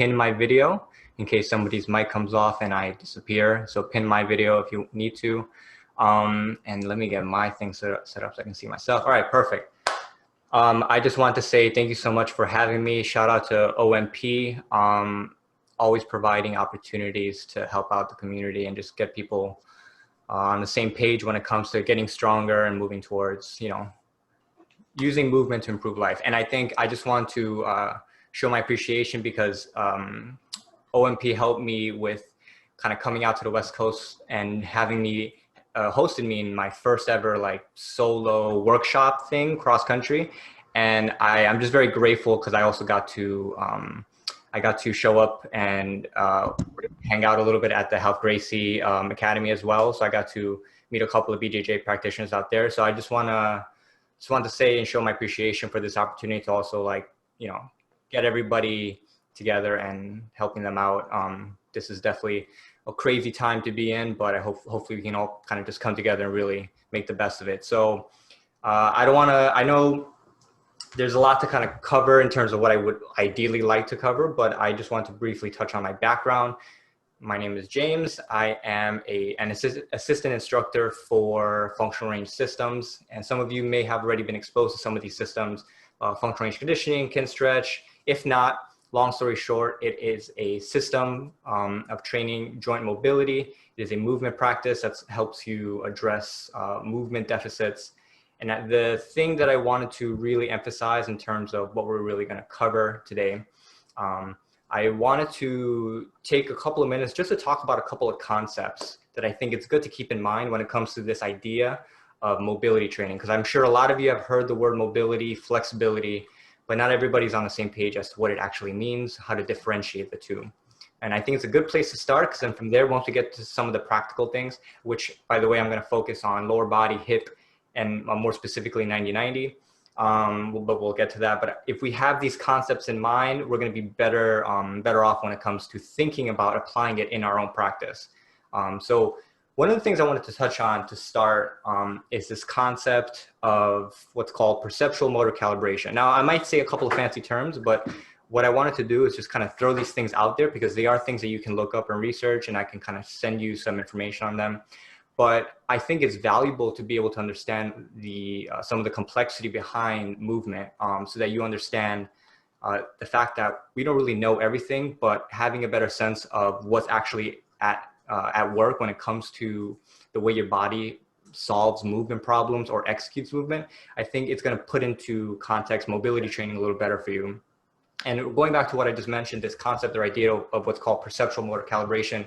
pin my video in case somebody's mic comes off and I disappear. So pin my video if you need to. And let me get my thing set up so I can see myself. All right, perfect. I just want to say thank you so much for having me. Shout out to OMP, always providing opportunities to help out the community and just get people on the same page when it comes to getting stronger and moving towards, using movement to improve life. And I think I just want to show my appreciation because OMP helped me with kind of coming out to the West Coast and having me hosted me in my first ever like solo workshop thing cross country. And I'm just very grateful because I also got to show up and hang out a little bit at the Health Gracie Academy as well. So I got to meet a couple of BJJ practitioners out there. So I just want to say and show my appreciation for this opportunity to also get everybody together and helping them out. This is definitely a crazy time to be in, but hopefully we can all kind of just come together and really make the best of it. So I know there's a lot to kind of cover in terms of what I would ideally like to cover, but I just want to briefly touch on my background. My name is James. I am an assistant instructor for functional range systems. And some of you may have already been exposed to some of these systems, functional range conditioning, kin stretch. If not, long story short, it is a system of training joint mobility. It is a movement practice that helps you address movement deficits. And the thing that I wanted to really emphasize in terms of what we're really going to cover today, I wanted to take a couple of minutes just to talk about a couple of concepts that I think it's good to keep in mind when it comes to this idea of mobility training. Because I'm sure a lot of you have heard the word mobility, flexibility, but not everybody's on the same page as to what it actually means, how to differentiate the two. And I think it's a good place to start because then from there, once we get to some of the practical things, which by the way, I'm going to focus on lower body, hip, and more specifically 90-90. But we'll get to that. But if we have these concepts in mind, we're going to be better off when it comes to thinking about applying it in our own practice. So one of the things I wanted to touch on to start is this concept of what's called perceptual motor calibration. Now, I might say a couple of fancy terms, but what I wanted to do is just kind of throw these things out there because they are things that you can look up and research, and I can kind of send you some information on them. But I think it's valuable to be able to understand some of the complexity behind movement so that you understand the fact that we don't really know everything, but having a better sense of what's actually at work when it comes to the way your body solves movement problems or executes movement, I think it's going to put into context mobility training a little better for you. And going back to what I just mentioned, this concept or idea of what's called perceptual motor calibration,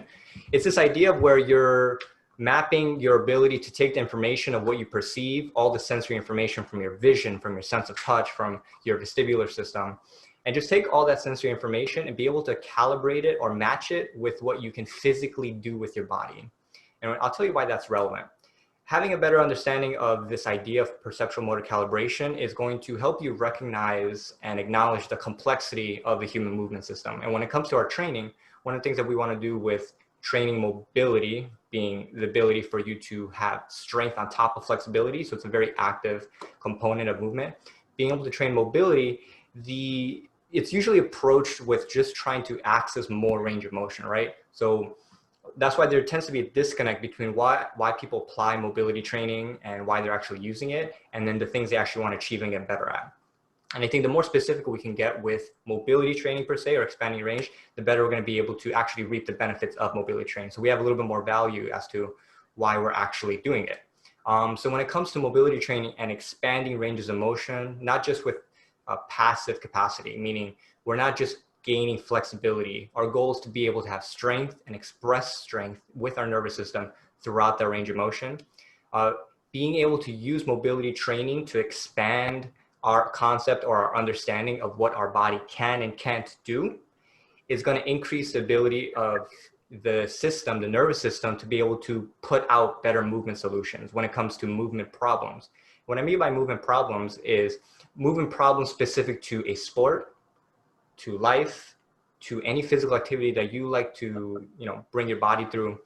it's this idea of where you're mapping your ability to take the information of what you perceive, all the sensory information from your vision, from your sense of touch, from your vestibular system, and just take all that sensory information and be able to calibrate it or match it with what you can physically do with your body. And I'll tell you why that's relevant. Having a better understanding of this idea of perceptual motor calibration is going to help you recognize and acknowledge the complexity of the human movement system. And when it comes to our training, one of the things that we want to do with training mobility, being the ability for you to have strength on top of flexibility, so it's a very active component of movement. Being able to train mobility, it's usually approached with just trying to access more range of motion, right? So that's why there tends to be a disconnect between why people apply mobility training and why they're actually using it, and then the things they actually want to achieve and get better at. And I think the more specific we can get with mobility training per se, or expanding range, the better we're going to be able to actually reap the benefits of mobility training. So we have a little bit more value as to why we're actually doing it. So when it comes to mobility training and expanding ranges of motion, not just with passive capacity, meaning we're not just gaining flexibility. Our goal is to be able to have strength and express strength with our nervous system throughout that range of motion. Being able to use mobility training to expand our concept or our understanding of what our body can and can't do is going to increase the ability of the system, the nervous system, to be able to put out better movement solutions when it comes to movement problems. What I mean by movement problems is movement problems specific to a sport, to life, to any physical activity that you like to, bring your body through.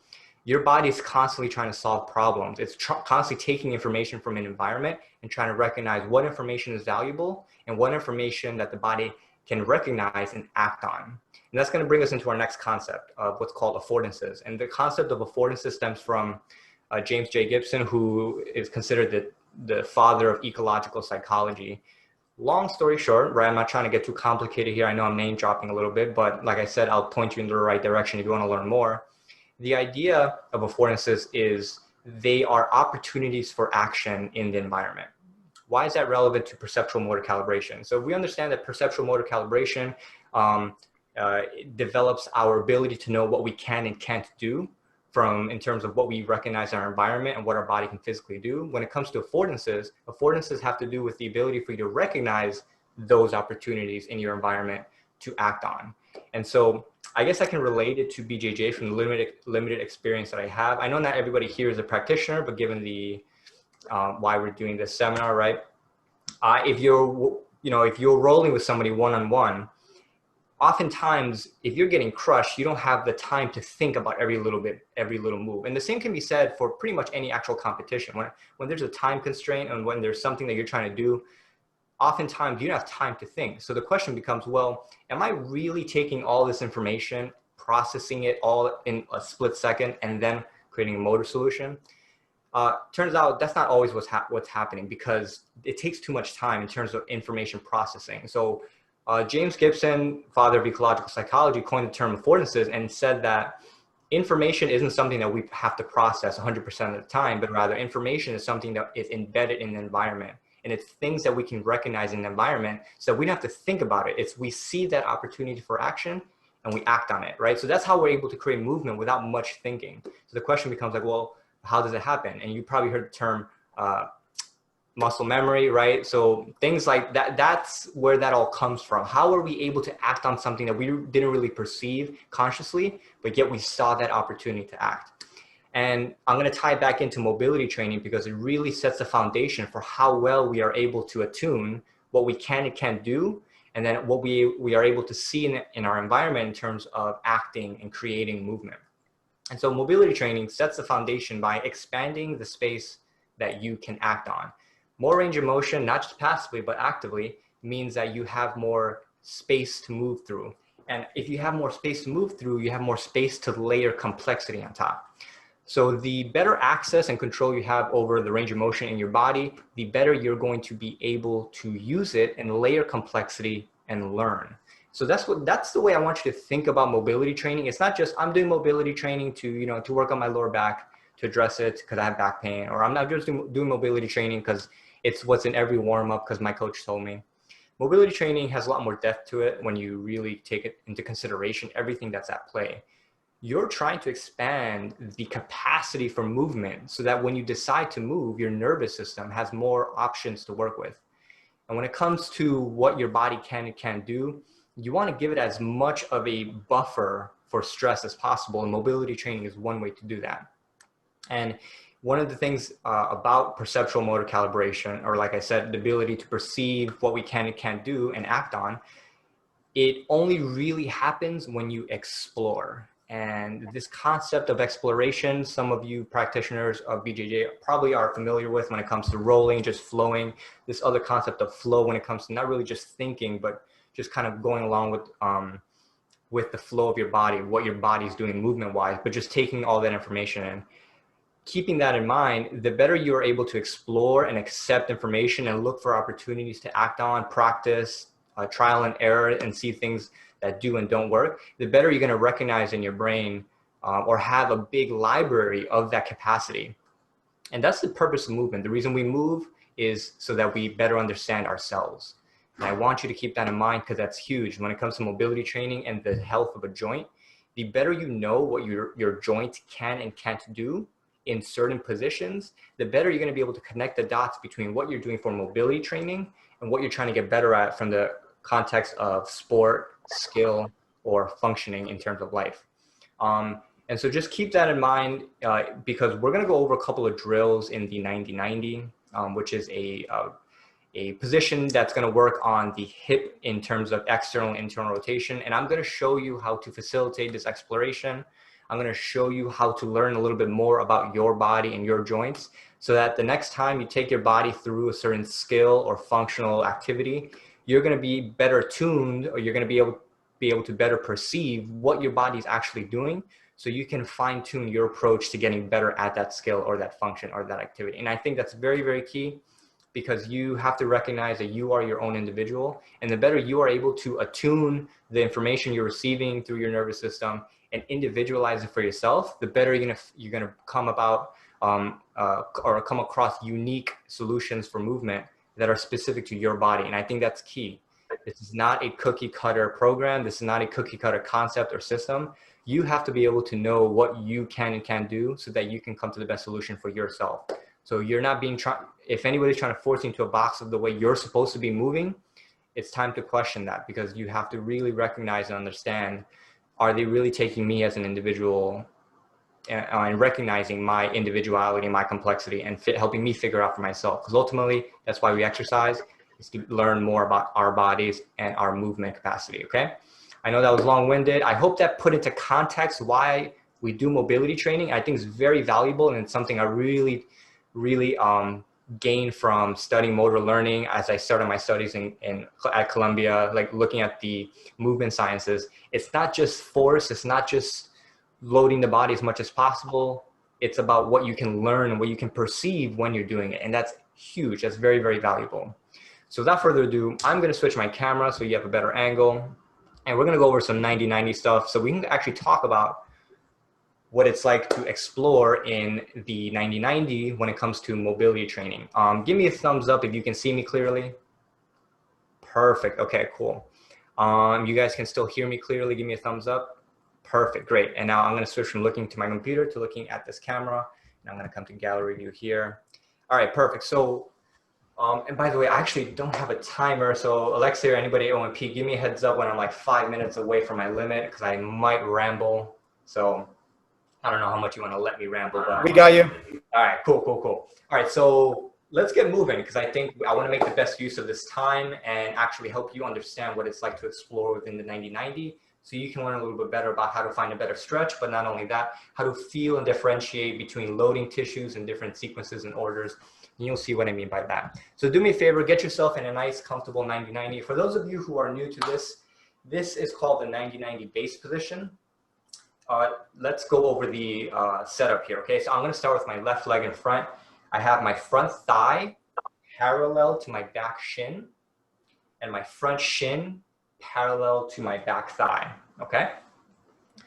Your body is constantly trying to solve problems. It's constantly taking information from an environment and trying to recognize what information is valuable and what information that the body can recognize and act on. And that's going to bring us into our next concept of what's called affordances. And the concept of affordances stems from James J. Gibson, who is considered the father of ecological psychology. Long story short, right, I'm not trying to get too complicated here. I know I'm name dropping a little bit, but like I said, I'll point you in the right direction if you want to learn more. The idea of affordances is they are opportunities for action in the environment. Why is that relevant to perceptual motor calibration? So we understand that perceptual motor calibration develops our ability to know what we can and can't do in terms of what we recognize in our environment and what our body can physically do. When it comes to affordances, affordances have to do with the ability for you to recognize those opportunities in your environment to act on. And so I guess I can relate it to BJJ from the limited experience that I have. I know not everybody here is a practitioner, but given the why we're doing this seminar, right? If you're rolling with somebody one-on-one, oftentimes, if you're getting crushed, you don't have the time to think about every little move. And the same can be said for pretty much any actual competition. When there's a time constraint and when there's something that you're trying to do, oftentimes you don't have time to think. So the question becomes, well, am I really taking all this information, processing it all in a split second, and then creating a motor solution? Turns out that's not always what's happening, because it takes too much time in terms of information processing. So James Gibson, father of ecological psychology, coined the term affordances and said that information isn't something that we have to process 100% of the time, but rather information is something that is embedded in the environment. And it's things that we can recognize in the environment, so we don't have to think about it. We see that opportunity for action and we act on it, right? So that's how we're able to create movement without much thinking. So the question becomes like, well, how does it happen? And you probably heard the term muscle memory, right? So things like that, that's where that all comes from. How are we able to act on something that we didn't really perceive consciously, but yet we saw that opportunity to act? And I'm going to tie it back into mobility training, because it really sets the foundation for how well we are able to attune what we can and can't do, and then what we are able to see in our environment in terms of acting and creating movement. And so mobility training sets the foundation by expanding the space that you can act on. More range of motion, not just passively, but actively, means that you have more space to move through. And if you have more space to move through, you have more space to layer complexity on top. So the better access and control you have over the range of motion in your body, the better you're going to be able to use it and layer complexity and learn. So that's the way I want you to think about mobility training. It's not just I'm doing mobility training to work on my lower back, to address it because I have back pain, or I'm not just doing mobility training because it's what's in every warm-up because my coach told me. Mobility training has a lot more depth to it when you really take it into consideration, everything that's at play. You're trying to expand the capacity for movement so that when you decide to move, your nervous system has more options to work with. And when it comes to what your body can and can't do, you want to give it as much of a buffer for stress as possible. And mobility training is one way to do that. And one of the things about perceptual motor calibration, or like I said, the ability to perceive what we can and can't do and act on, it only really happens when you explore. And this concept of exploration, some of you practitioners of BJJ probably are familiar with when it comes to rolling, just flowing. This other concept of flow when it comes to not really just thinking, but just kind of going along with the flow of your body, what your body's doing movement-wise, but just taking all that information in. Keeping that in mind, the better you are able to explore and accept information and look for opportunities to act on, practice, trial and error, and see things that do and don't work, the better you're going to recognize in your brain or have a big library of that capacity. And that's the purpose of movement. The reason we move is so that we better understand ourselves. And I want you to keep that in mind, because that's huge. When it comes to mobility training and the health of a joint, the better you know what your joint can and can't do in certain positions, the better you're going to be able to connect the dots between what you're doing for mobility training and what you're trying to get better at from the context of sport, skill, or functioning in terms of life. And so just keep that in mind, because we're going to go over a couple of drills in the 90-90, which is a position that's going to work on the hip in terms of external and internal rotation. And I'm going to show you how to facilitate this exploration. I'm going to show you how to learn a little bit more about your body and your joints, so that the next time you take your body through a certain skill or functional activity, you're going to be better tuned, or you're going to be able to better perceive what your body's actually doing, so you can fine tune your approach to getting better at that skill or that function or that activity. And I think that's very, very key, because you have to recognize that you are your own individual, and the better you are able to attune the information you're receiving through your nervous system and individualize it for yourself, the better you're gonna come about or come across unique solutions for movement that are specific to your body. And I think that's key. This is not a cookie cutter program. This is not a cookie cutter concept or system. You have to be able to know what you can and can't do so that you can come to the best solution for yourself. So you're not being if anybody's trying to force you into a box of the way you're supposed to be moving, it's time to question that, because you have to really recognize and understand, are they really taking me as an individual and recognizing my individuality, my complexity, and helping me figure out for myself? Because ultimately, that's why we exercise, is to learn more about our bodies and our movement capacity, okay? I know that was long-winded. I hope that put into context why we do mobility training. I think it's very valuable, and it's something I really gained from studying motor learning as I started my studies at Columbia, like looking at the movement sciences. It's not just force, it's not just loading the body as much as possible. It's about what you can learn and what you can perceive when you're doing it. And that's huge. That's very, very valuable. So without further ado, I'm going to switch my camera so you have a better angle. And we're going to go over some 90-90 stuff so we can actually talk about what it's like to explore in the 90-90 when it comes to mobility training. Give me a thumbs up if you can see me clearly. Perfect. Okay, cool. You guys can still hear me clearly. Give me a thumbs up. Perfect. Great. And now I'm going to switch from looking to my computer to looking at this camera. And I'm going to come to gallery view here. All right, perfect. So, and by the way, I actually don't have a timer. So Alexia or anybody at OMP, give me a heads up when I'm like 5 minutes away from my limit, because I might ramble. So I don't know how much you want to let me ramble, but we got you. All right, cool. All right, so let's get moving, because I think I want to make the best use of this time and actually help you understand what it's like to explore within the 90-90, so you can learn a little bit better about how to find a better stretch, but not only that, how to feel and differentiate between loading tissues and different sequences and orders. And you'll see what I mean by that. So do me a favor, get yourself in a nice, comfortable 90-90. For those of you who are new to this, this is called the 90-90 base position. Let's go over the setup here, okay? So I'm gonna start with my left leg in front. I have my front thigh parallel to my back shin, and my front shin parallel to my back thigh, okay?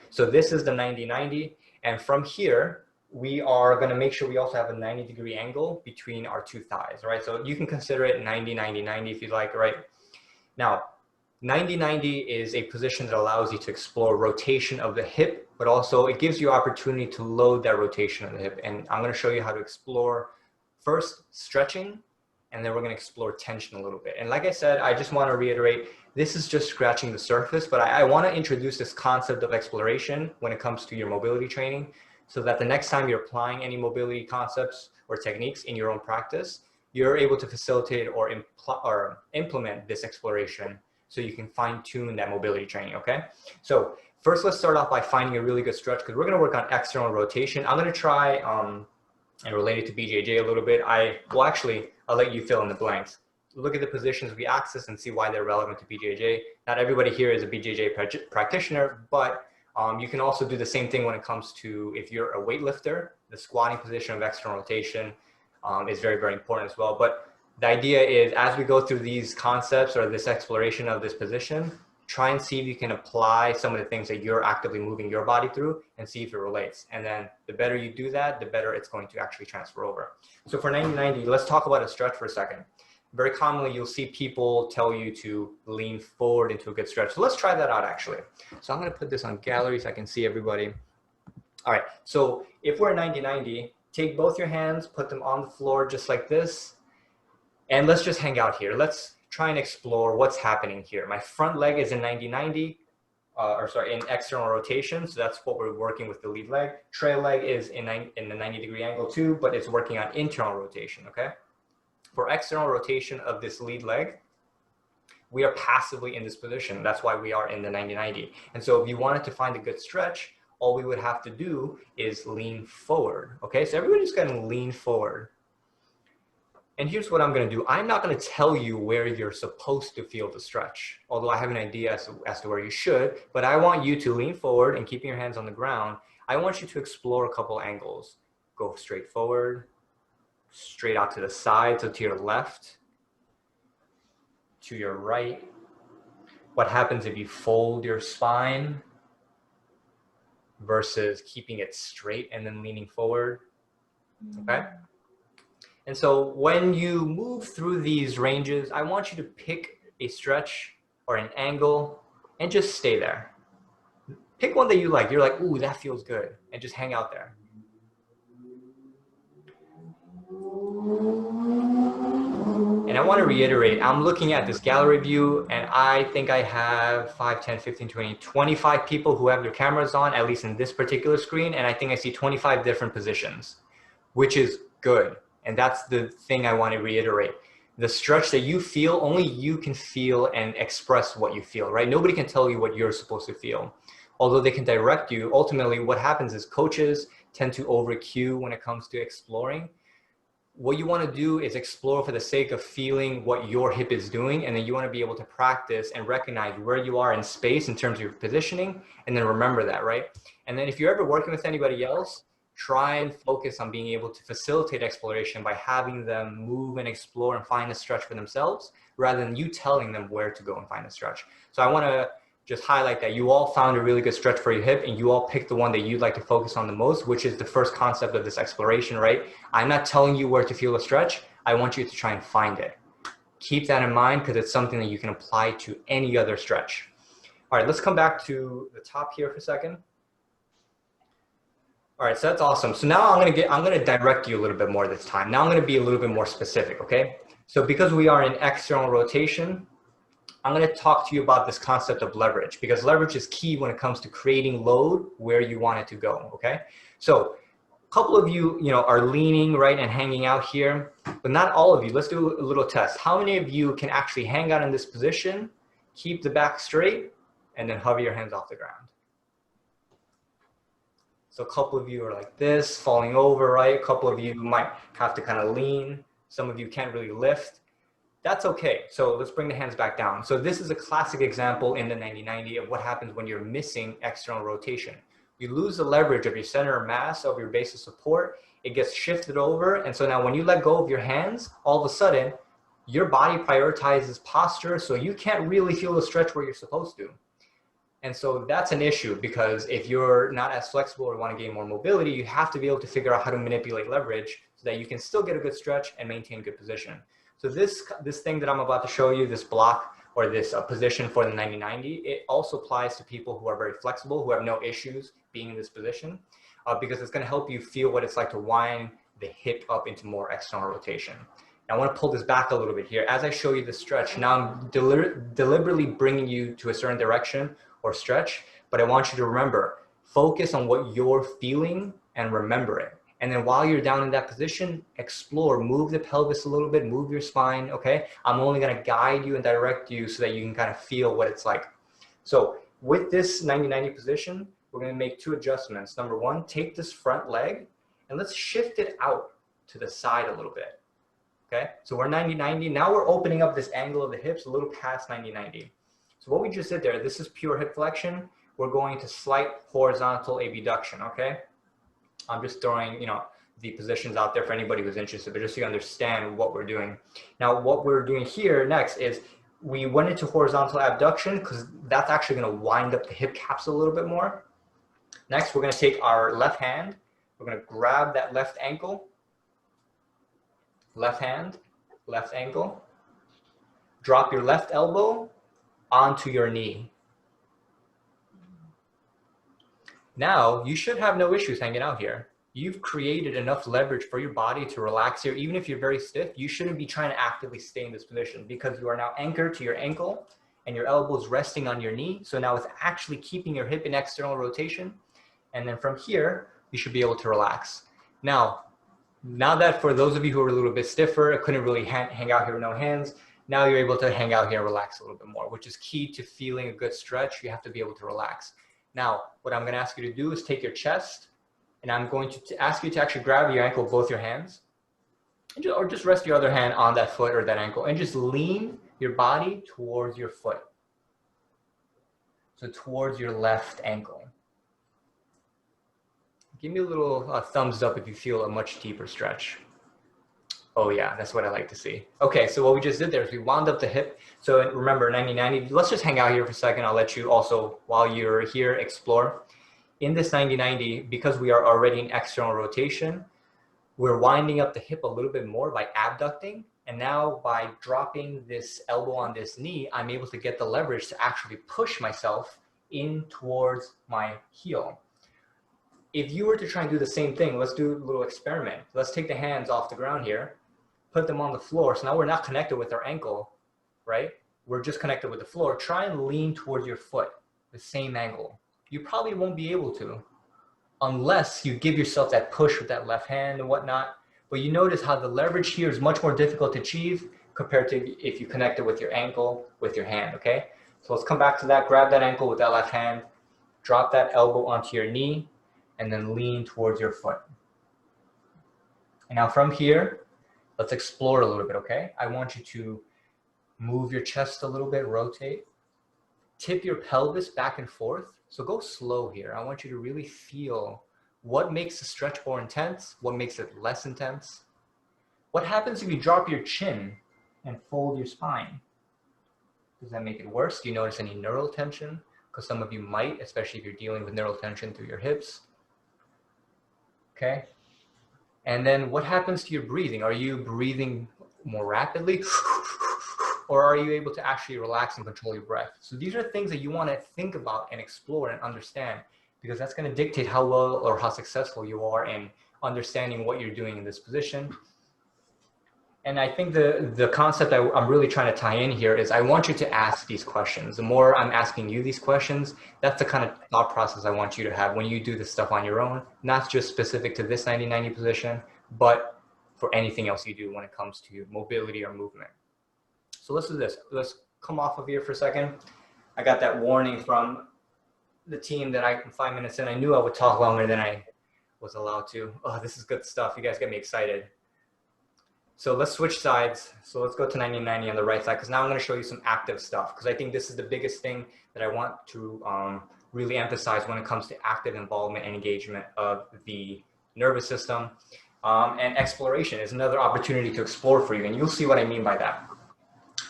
So this is the 90-90, and from here, we are gonna make sure we also have a 90-degree angle between our two thighs, right? So you can consider it 90-90-90 if you like, right? Now, 90-90 is a position that allows you to explore rotation of the hip, but also it gives you opportunity to load that rotation of the hip. And I'm going to show you how to explore first stretching, and then we're going to explore tension a little bit. And like I said, I just want to reiterate, this is just scratching the surface, but I want to introduce this concept of exploration when it comes to your mobility training, so that the next time you're applying any mobility concepts or techniques in your own practice, you're able to facilitate or implement this exploration, so you can fine tune that mobility training, okay? So first, let's start off by finding a really good stretch, because we're gonna work on external rotation. I'm gonna try, and related to BJJ a little bit, well actually, I'll let you fill in the blanks. Look at the positions of the axis and see why they're relevant to BJJ. Not everybody here is a BJJ practitioner, but you can also do the same thing when it comes to, if you're a weightlifter, the squatting position of external rotation is very, very important as well. But the idea is, as we go through these concepts or this exploration of this position, try and see if you can apply some of the things that you're actively moving your body through and see if it relates. And then the better you do that, the better it's going to actually transfer over. So for 90-90, let's talk about a stretch for a second. Very commonly, you'll see people tell you to lean forward into a good stretch. So let's try that out actually. So I'm gonna put this on gallery so I can see everybody. All right, so if we're 90-90, take both your hands, put them on the floor just like this. And let's just hang out here. Let's try and explore what's happening here. My front leg is in 90-90, in external rotation. So that's what we're working with the lead leg. Trail leg is in the 90-degree angle too, but it's working on internal rotation, okay? For external rotation of this lead leg, we are passively in this position. That's why we are in the 90-90. And so if you wanted to find a good stretch, all we would have to do is lean forward, okay? So everybody's gonna lean forward. And here's what I'm going to do. I'm not going to tell you where you're supposed to feel the stretch, although I have an idea as to where you should, but I want you to lean forward and keeping your hands on the ground. I want you to explore a couple angles. Go straight forward, straight out to the side, so to your left, to your right. What happens if you fold your spine versus keeping it straight and then leaning forward, okay? And so when you move through these ranges, I want you to pick a stretch or an angle and just stay there. Pick one that you like. You're like, ooh, that feels good. And just hang out there. And I want to reiterate, I'm looking at this gallery view and I think I have 5, 10, 15, 20, 25 people who have their cameras on, at least in this particular screen. And I think I see 25 different positions, which is good. And that's the thing I want to reiterate. The stretch that you feel, only you can feel and express what you feel, right? Nobody can tell you what you're supposed to feel. Although they can direct you, ultimately what happens is coaches tend to over cue when it comes to exploring. What you want to do is explore for the sake of feeling what your hip is doing, and then you want to be able to practice and recognize where you are in space in terms of your positioning, and then remember that, right? And then if you're ever working with anybody else, try and focus on being able to facilitate exploration by having them move and explore and find a stretch for themselves, rather than you telling them where to go and find a stretch. So I want to just highlight that you all found a really good stretch for your hip and you all picked the one that you'd like to focus on the most, which is the first concept of this exploration, right? I'm not telling you where to feel a stretch. I want you to try and find it. Keep that in mind because it's something that you can apply to any other stretch. All right, let's come back to the top here for a second. All right, so that's awesome. So now I'm gonna direct you a little bit more this time. Now I'm gonna be a little bit more specific, okay? So because we are in external rotation, I'm going to talk to you about this concept of leverage, because leverage is key when it comes to creating load where you want it to go, okay? So a couple of you, are leaning, right, and hanging out here, but not all of you. Let's do a little test. How many of you can actually hang out in this position, keep the back straight, and then hover your hands off the ground? So a couple of you are like this, falling over, right? A couple of you might have to kind of lean. Some of you can't really lift. That's okay. So let's bring the hands back down. So this is a classic example in the 90-90 of what happens when you're missing external rotation. You lose the leverage of your center of mass, of your base of support. It gets shifted over. And so now when you let go of your hands, all of a sudden, your body prioritizes posture. So you can't really feel the stretch where you're supposed to. And so that's an issue, because if you're not as flexible or want to gain more mobility, you have to be able to figure out how to manipulate leverage so that you can still get a good stretch and maintain good position. So this thing that I'm about to show you, this block or this position for the 90-90, it also applies to people who are very flexible, who have no issues being in this position, because it's going to help you feel what it's like to wind the hip up into more external rotation. Now, I want to pull this back a little bit here. As I show you the stretch, now I'm deliberately bringing you to a certain direction or stretch, but I want you to remember, focus on what you're feeling and remember it. And then while you're down in that position, explore, move the pelvis a little bit, move your spine, okay? I'm only gonna guide you and direct you so that you can kind of feel what it's like. So with this 90-90 position, we're gonna make 2 adjustments. Number 1, take this front leg and let's shift it out to the side a little bit, okay? So we're 90-90, now we're opening up this angle of the hips a little past 90-90. So what we just did there, this is pure hip flexion. We're going to slight horizontal abduction, okay? I'm just throwing, the positions out there for anybody who's interested, but just so you understand what we're doing. Now, what we're doing here next is we went into horizontal abduction because that's actually going to wind up the hip capsule a little bit more. Next, we're going to take our left hand. We're going to grab that left ankle, left hand, left ankle. Drop your left elbow onto your knee. Now, you should have no issues hanging out here. You've created enough leverage for your body to relax here. Even if you're very stiff, you shouldn't be trying to actively stay in this position because you are now anchored to your ankle and your elbow is resting on your knee. So now it's actually keeping your hip in external rotation. And then from here, you should be able to relax. Now that for those of you who are a little bit stiffer, couldn't really hang out here with no hands, now you're able to hang out here and relax a little bit more, which is key to feeling a good stretch. You have to be able to relax. Now, what I'm going to ask you to do is take your chest, and I'm going to ask you to actually grab your ankle with both your hands. or just rest your other hand on that foot or that ankle and just lean your body towards your foot. So towards your left ankle. Give me a little thumbs up if you feel a much deeper stretch. Oh yeah, that's what I like to see. Okay, so what we just did there is we wound up the hip. So remember 90-90, let's just hang out here for a second. I'll let you also, while you're here, explore. In this 90-90, because we are already in external rotation, we're winding up the hip a little bit more by abducting. And now by dropping this elbow on this knee, I'm able to get the leverage to actually push myself in towards my heel. If you were to try and do the same thing, let's do a little experiment. Let's take the hands off the ground here, put them on the floor. So now we're not connected with our ankle, right? We're just connected with the floor. Try and lean towards your foot, the same angle. You probably won't be able to unless you give yourself that push with that left hand and whatnot. But you notice how the leverage here is much more difficult to achieve compared to if you connect it with your ankle, with your hand, okay? So let's come back to that. Grab that ankle with that left hand, drop that elbow onto your knee, and then lean towards your foot. And now from here, let's explore a little bit, okay? I want you to move your chest a little bit, rotate. Tip your pelvis back and forth. So go slow here. I want you to really feel what makes the stretch more intense, what makes it less intense. What happens if you drop your chin and fold your spine? Does that make it worse? Do you notice any neural tension? Because some of you might, especially if you're dealing with neural tension through your hips. Okay. And then what happens to your breathing? Are you breathing more rapidly? Or are you able to actually relax and control your breath? So these are things that you want to think about and explore and understand, because that's going to dictate how well or how successful you are in understanding what you're doing in this position. And I think the concept I'm really trying to tie in here is I want you to ask these questions. The more I'm asking you these questions, that's the kind of thought process I want you to have when you do this stuff on your own, not just specific to this 90-90 position, but for anything else you do when it comes to mobility or movement. So let's do this. Let's come off of here for a second. I got that warning from the team that 5 minutes in, I knew I would talk longer than I was allowed to. Oh, this is good stuff. You guys get me excited. So let's switch sides. So let's go to 90-90 on the right side, because now I'm going to show you some active stuff, because I think this is the biggest thing that I want to really emphasize when it comes to active involvement and engagement of the nervous system. And exploration is another opportunity to explore for you, and you'll see what I mean by that.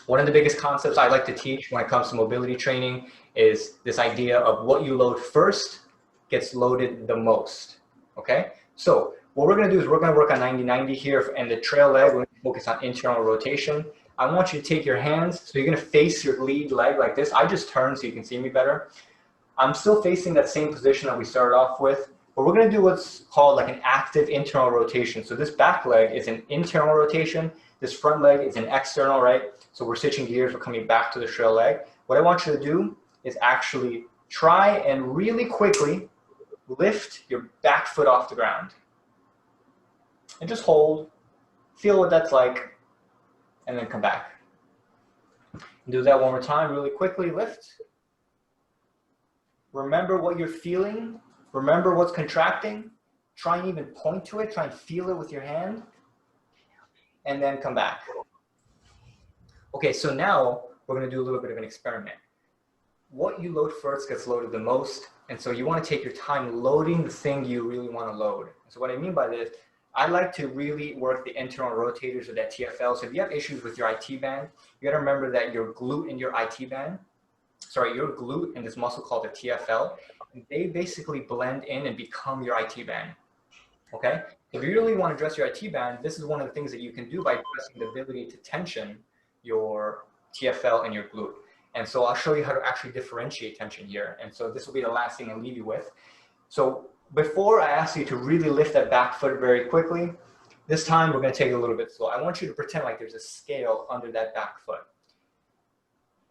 One of the biggest concepts I like to teach when it comes to mobility training is this idea of what you load first gets loaded the most, okay? So what we're gonna do is we're gonna work on 90-90 here, and the trail leg, we're gonna focus on internal rotation. I want you to take your hands, so you're gonna face your lead leg like this. I just turned so you can see me better. I'm still facing that same position that we started off with, but we're gonna do what's called like an active internal rotation. So this back leg is an internal rotation, this front leg is an external, right? So we're switching gears, we're coming back to the trail leg. What I want you to do is actually try and really quickly lift your back foot off the ground. And just hold, feel what that's like, and then come back. Do that one more time, really quickly, lift. Remember what you're feeling, remember what's contracting, try and even point to it, try and feel it with your hand, and then come back. Okay, so now we're gonna do a little bit of an experiment. What you load first gets loaded the most, and so you wanna take your time loading the thing you really wanna load. So what I mean by this, I like to really work the internal rotators or that TFL. So if you have issues with your IT band, you gotta remember that your glute and your IT band, your glute and this muscle called the TFL, they basically blend in and become your IT band, okay? If you really wanna address your IT band, this is one of the things that you can do by addressing the ability to tension your TFL and your glute. And so I'll show you how to actually differentiate tension here. And so this will be the last thing I'll leave you with. So before I ask you to really lift that back foot very quickly, this time we're gonna take it a little bit slow. I want you to pretend like there's a scale under that back foot.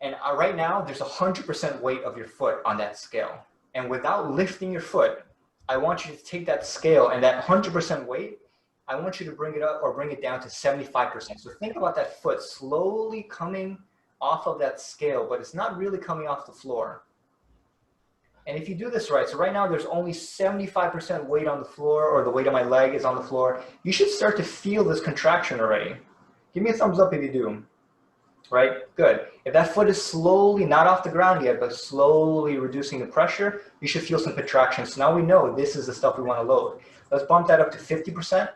And right now, there's 100% weight of your foot on that scale. And without lifting your foot, I want you to take that scale and that 100% weight, I want you to bring it up or bring it down to 75%. So think about that foot slowly coming off of that scale, but it's not really coming off the floor. And if you do this right, so right now there's only 75% weight on the floor, or the weight of my leg is on the floor. You should start to feel this contraction already. Give me a thumbs up if you do. Right? Good. If that foot is slowly, not off the ground yet, but slowly reducing the pressure, you should feel some contraction. So now we know this is the stuff we want to load. Let's bump that up to 50%.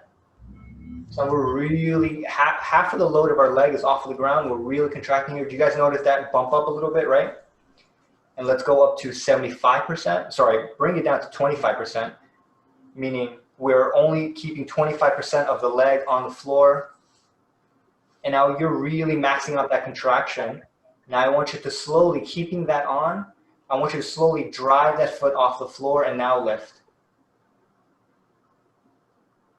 So we're really, half of the load of our leg is off of the ground. We're really contracting here. Do you guys notice that bump up a little bit, right? And let's go up to 75%. Sorry, bring it down to 25%, meaning we're only keeping 25% of the leg on the floor. And now you're really maxing out that contraction. Now I want you to slowly, keeping that on, I want you to slowly drive that foot off the floor and now lift.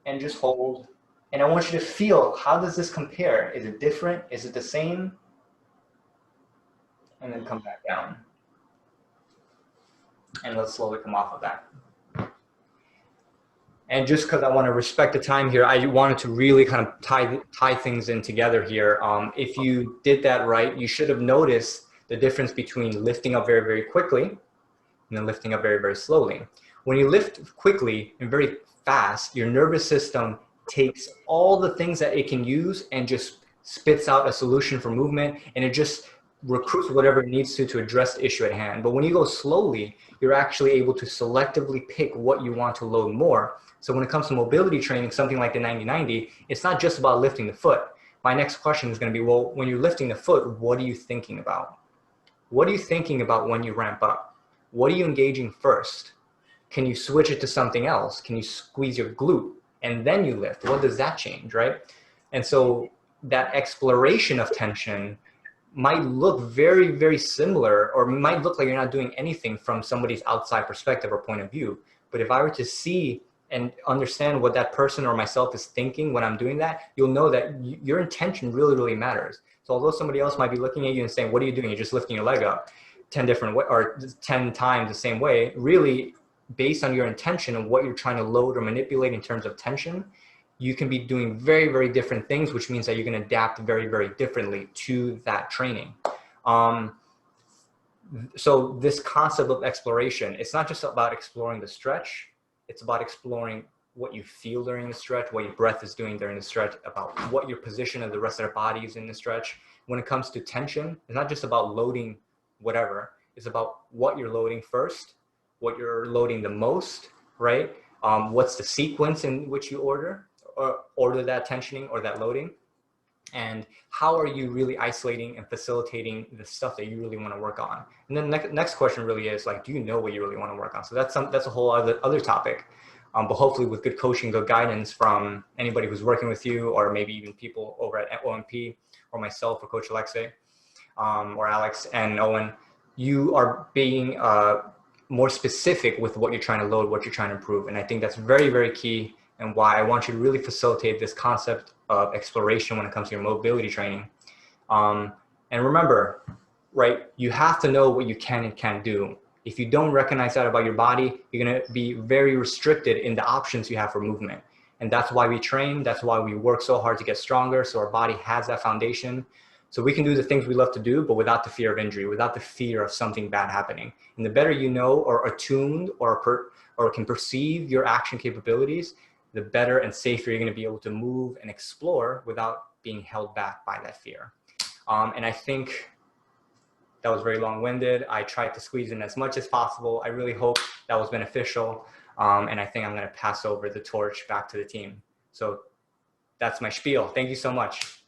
And just hold. And I want you to feel, how does this compare? Is it different? Is it the same? And then come back down. And let's slowly come off of that. And just because I want to respect the time here, I wanted to really kind of tie things in together here. If you did that right, you should have noticed the difference between lifting up very, very quickly and then lifting up very, very slowly. When you lift quickly and very fast, your nervous system takes all the things that it can use and just spits out a solution for movement, and it just recruits whatever it needs to address the issue at hand. But when you go slowly, you're actually able to selectively pick what you want to load more. So when it comes to mobility training, something like the 90-90, it's not just about lifting the foot. My next question is going to be, well, when you're lifting the foot, what are you thinking about? What are you thinking about when you ramp up? What are you engaging first? Can you switch it to something else? Can you squeeze your glute and then you lift? What does that change, right? And so that exploration of tension might look very, very similar, or might look like you're not doing anything from somebody's outside perspective or point of view. But if I were to see and understand what that person or myself is thinking when I'm doing that, you'll know that your intention really, really matters. So although somebody else might be looking at you and saying, what are you doing? You're just lifting your leg up 10 different ways, or 10 times the same way. Really, based on your intention and what you're trying to load or manipulate in terms of tension, you can be doing very, very different things, which means that you're going to adapt very, very differently to that training. So this concept of exploration, it's not just about exploring the stretch. It's about exploring what you feel during the stretch, what your breath is doing during the stretch, about what your position of the rest of the body is in the stretch. When it comes to tension, it's not just about loading whatever. It's about what you're loading first, what you're loading the most, right? What's the sequence in which you order that tensioning or that loading, and how are you really isolating and facilitating the stuff that you really want to work on. And then next question really is like, do you know what you really want to work on? So that's a whole other topic, but hopefully with good coaching, good guidance from anybody who's working with you, or maybe even people over at OMP or myself or Coach Alexei, or Alex and Owen, you are being more specific with what you're trying to load, what you're trying to improve. And I think that's very, very key, and why I want you to really facilitate this concept of exploration when it comes to your mobility training. And remember, right, you have to know what you can and can't do. If you don't recognize that about your body, you're going to be very restricted in the options you have for movement. And that's why we train. That's why we work so hard to get stronger, so our body has that foundation. So we can do the things we love to do, but without the fear of injury, without the fear of something bad happening. And the better you know or attuned or can perceive your action capabilities, the better and safer you're going to be able to move and explore without being held back by that fear. And I think that was very long-winded. I tried to squeeze in as much as possible. I really hope that was beneficial. And I think I'm going to pass over the torch back to the team. So that's my spiel. Thank you so much.